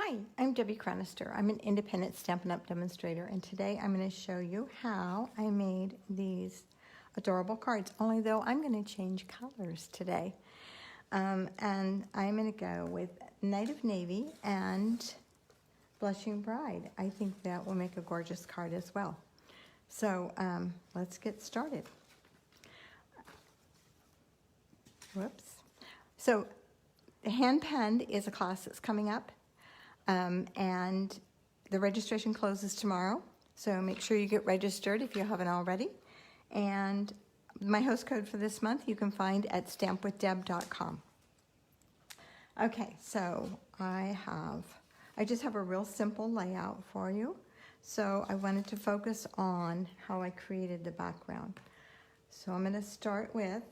Hi, I'm Debbie Cranister. I'm an independent Stampin' Up! Demonstrator, and today I'm going to show you how I made these adorable cards, only though I'm going to change colors today. And I'm going to go with Night of Navy and Blushing Bride. I think that will make a gorgeous card as well. So let's get started. Whoops. So Hand Penned is a class that's coming up. And the registration closes tomorrow, so make sure you get registered if you haven't already. And my host code for this month you can find at stampwithdeb.com. Okay, so I just have a real simple layout for you. So I wanted to focus on how I created the background. So I'm going to start with,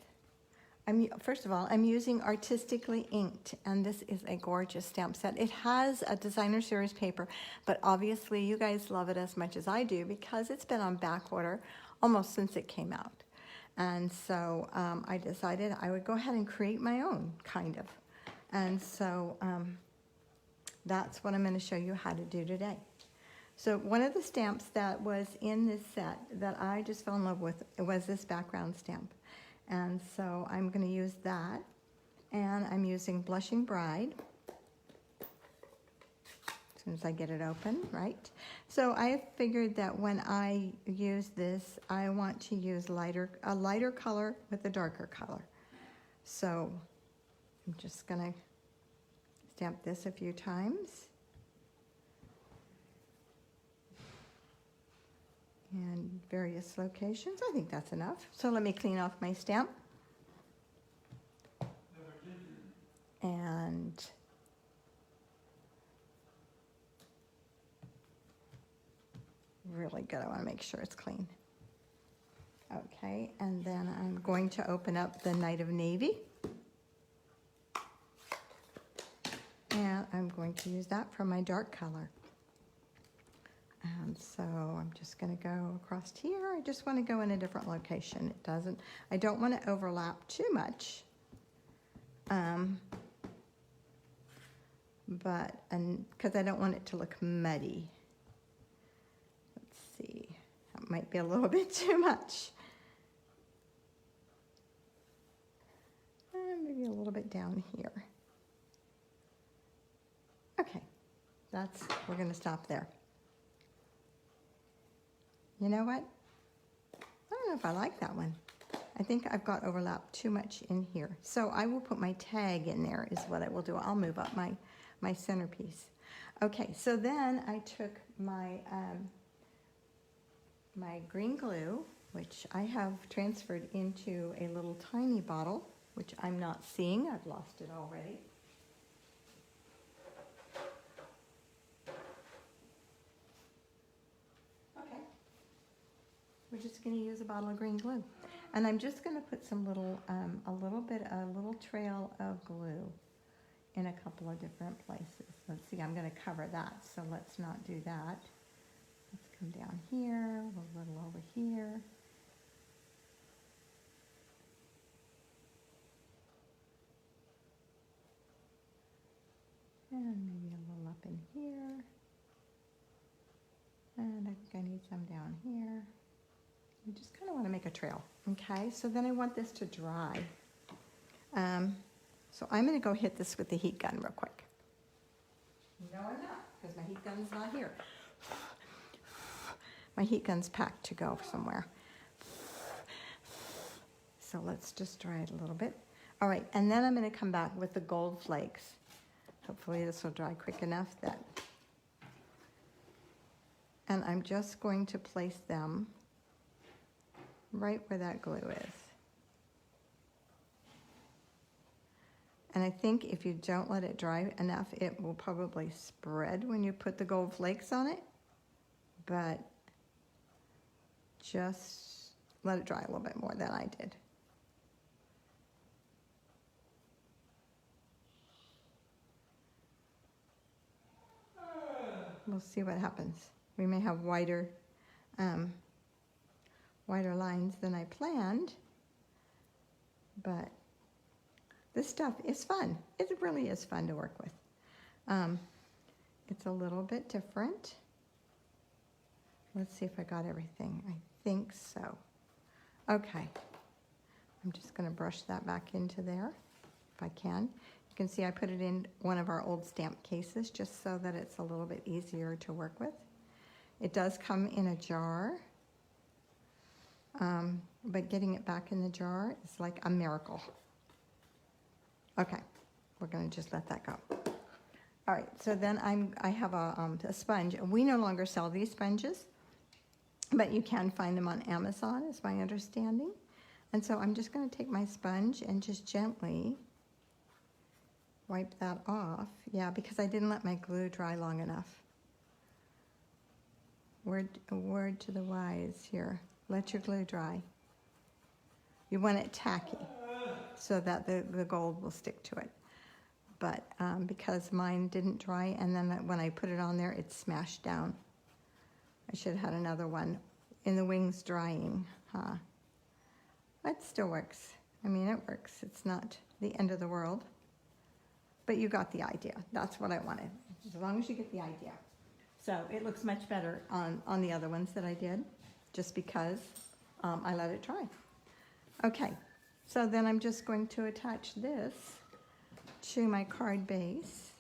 first of all, I'm using Artistically Inked, and this is a gorgeous stamp set. It has a designer series paper, but obviously you guys love it as much as I do because it's been on back order almost since it came out. And so I decided I would go ahead and create my own, kind of. And so that's what I'm going to show you how to do today. So one of the stamps that was in this set that I just fell in love with was this background stamp. And so I'm going to use that, and I'm using Blushing Bride as soon as I get it open, right? So I figured that when I use this, I want to use a lighter color with a darker color. So I'm just going to stamp this a few times. And various locations. I think that's enough. So let me clean off my stamp. And really good. I want to make sure it's clean. Okay, and then I'm going to open up the Night of Navy. And I'm going to use that for my dark color. And so I'm just going to go across here. I just want to go in a different location. I don't want to overlap too much. Because I don't want it to look muddy. Let's see. That might be a little bit too much. And maybe a little bit down here. Okay. We're going to stop there. You know what? I don't know if I like that one. I think I've got overlap too much in here. So I will put my tag in there is what I will do. I'll move up my centerpiece. Okay, so then I took my, my green glue, which I have transferred into a little tiny bottle, which I'm not seeing. I've lost it already. We're just going to use a bottle of green glue. And I'm just going to put some a little trail of glue in a couple of different places. Let's see, I'm going to cover that, so let's not do that. Let's come down here, a little over here. And maybe a little up in here. And I think I need some down here. You just kind of want to make a trail, okay? So then I want this to dry. So I'm going to go hit this with the heat gun real quick. No, I'm not, because my heat gun's not here. My heat gun's packed to go somewhere. So let's just dry it a little bit. All right, and then I'm going to come back with the gold flakes. Hopefully this will dry quick enough that... And I'm just going to place them right where that glue is. And I think if you don't let it dry enough, it will probably spread when you put the gold flakes on it. But just let it dry a little bit more than I did. We'll see what happens. We may have wider lines than I planned, but this stuff is fun. It really is fun to work with. it's a little bit different. Let's see if I got everything. I think so. Okay. I'm just going to brush that back into there if I can. You can see I put it in one of our old stamp cases just so that it's a little bit easier to work with. It does come in a jar, but getting it back in the jar is like a miracle. Okay, we're going to just let that go. All right, so then I have a sponge. We no longer sell these sponges, but you can find them on Amazon, is my understanding. And so I'm just going to take my sponge and just gently wipe that off. Yeah, because I didn't let my glue dry long enough. A word to the wise here. Let your glue dry. You want it tacky so that the gold will stick to it. But because mine didn't dry, and then when I put it on there, it smashed down. I should have had another one in the wings drying, huh? It still works. I mean, it works. It's not the end of the world. But you got the idea. That's what I wanted, as long as you get the idea. So it looks much better on the other ones that I did, just because I let it dry. Okay, so then I'm just going to attach this to my card base.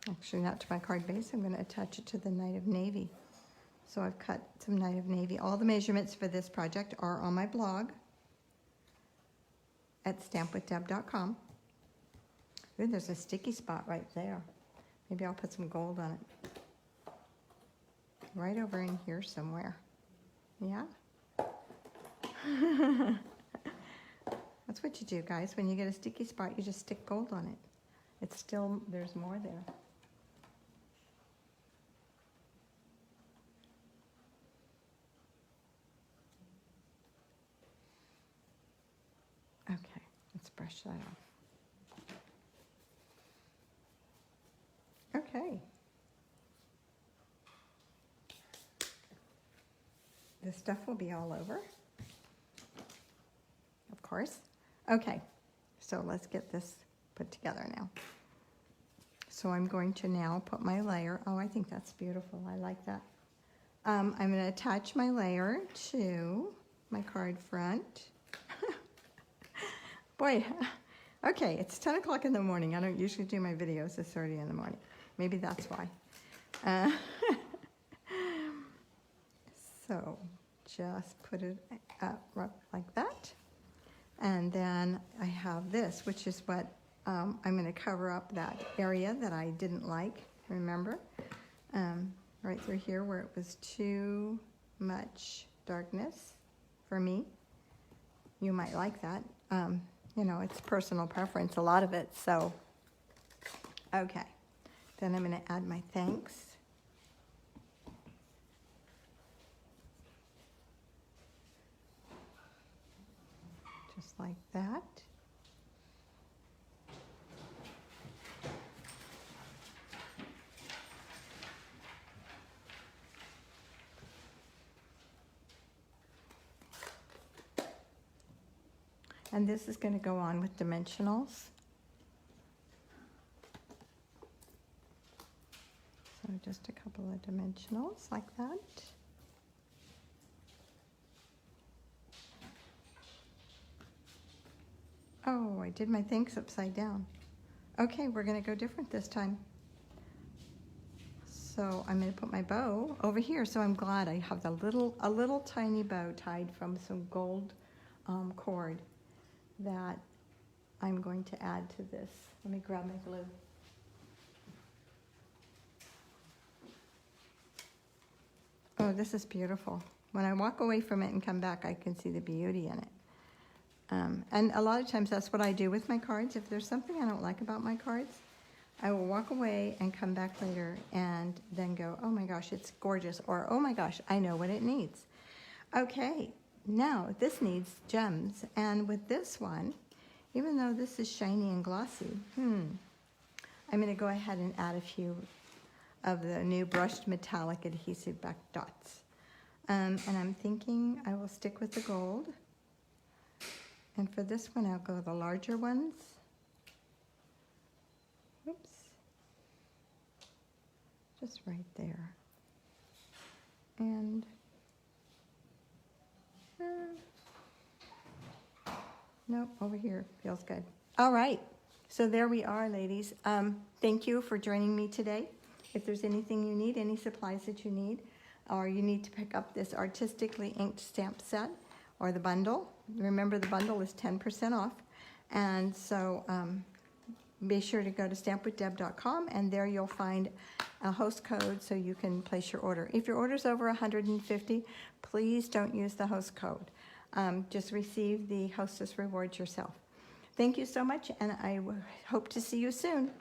Actually, not to my card base. I'm going to attach it to the Night of Navy. So I've cut some Night of Navy. All the measurements for this project are on my blog at stampwithdeb.com. Ooh, there's a sticky spot right there. Maybe I'll put some gold on it. Right over in here somewhere. Yeah? That's what you do, guys. When you get a sticky spot, you just stick gold on it. It's still, there's more there. Okay, let's brush that off. Okay. This stuff will be all over, of course. Okay, so let's get this put together now. So I'm going to now put my layer. Oh, I think that's beautiful. I like that. I'm going to attach my layer to my card front. Boy, okay, it's 10 o'clock in the morning. I don't usually do my videos this early in the morning. Maybe that's why. So just put it up like that. And then I have this, which is what I'm going to cover up that area that I didn't like, remember? Right through here where it was too much darkness for me. You might like that. You know, it's personal preference, a lot of it, so. Okay, then I'm going to add my thanks. Just like that. And this is going to go on with dimensionals. So just a couple of dimensionals like that. Oh, I did my thanks upside down. Okay, we're going to go different this time. So I'm going to put my bow over here. So I'm glad I have a little tiny bow tied from some gold cord that I'm going to add to this. Let me grab my glue. Oh, this is beautiful. When I walk away from it and come back, I can see the beauty in it. And a lot of times that's what I do with my cards. If there's something I don't like about my cards, I will walk away and come back later and then go, oh my gosh, it's gorgeous, or oh my gosh, I know what it needs. Okay, now this needs gems, and with this one, even though this is shiny and glossy, I'm going to go ahead and add a few of the new brushed metallic adhesive back dots. And I'm thinking I will stick with the gold. And for this one, I'll go the larger ones. Oops. Just right there. And nope, over here feels good. All right, so there we are, ladies. Thank you for joining me today. If there's anything you need, any supplies that you need, or you need to pick up this Artistically Inked stamp set or the bundle, remember the bundle is 10% off. And so be sure to go to stampwithdeb.com, and there you'll find a host code so you can place your order. If your order's over $150, please don't use the host code. Just receive the hostess rewards yourself. Thank you so much, and I hope to see you soon.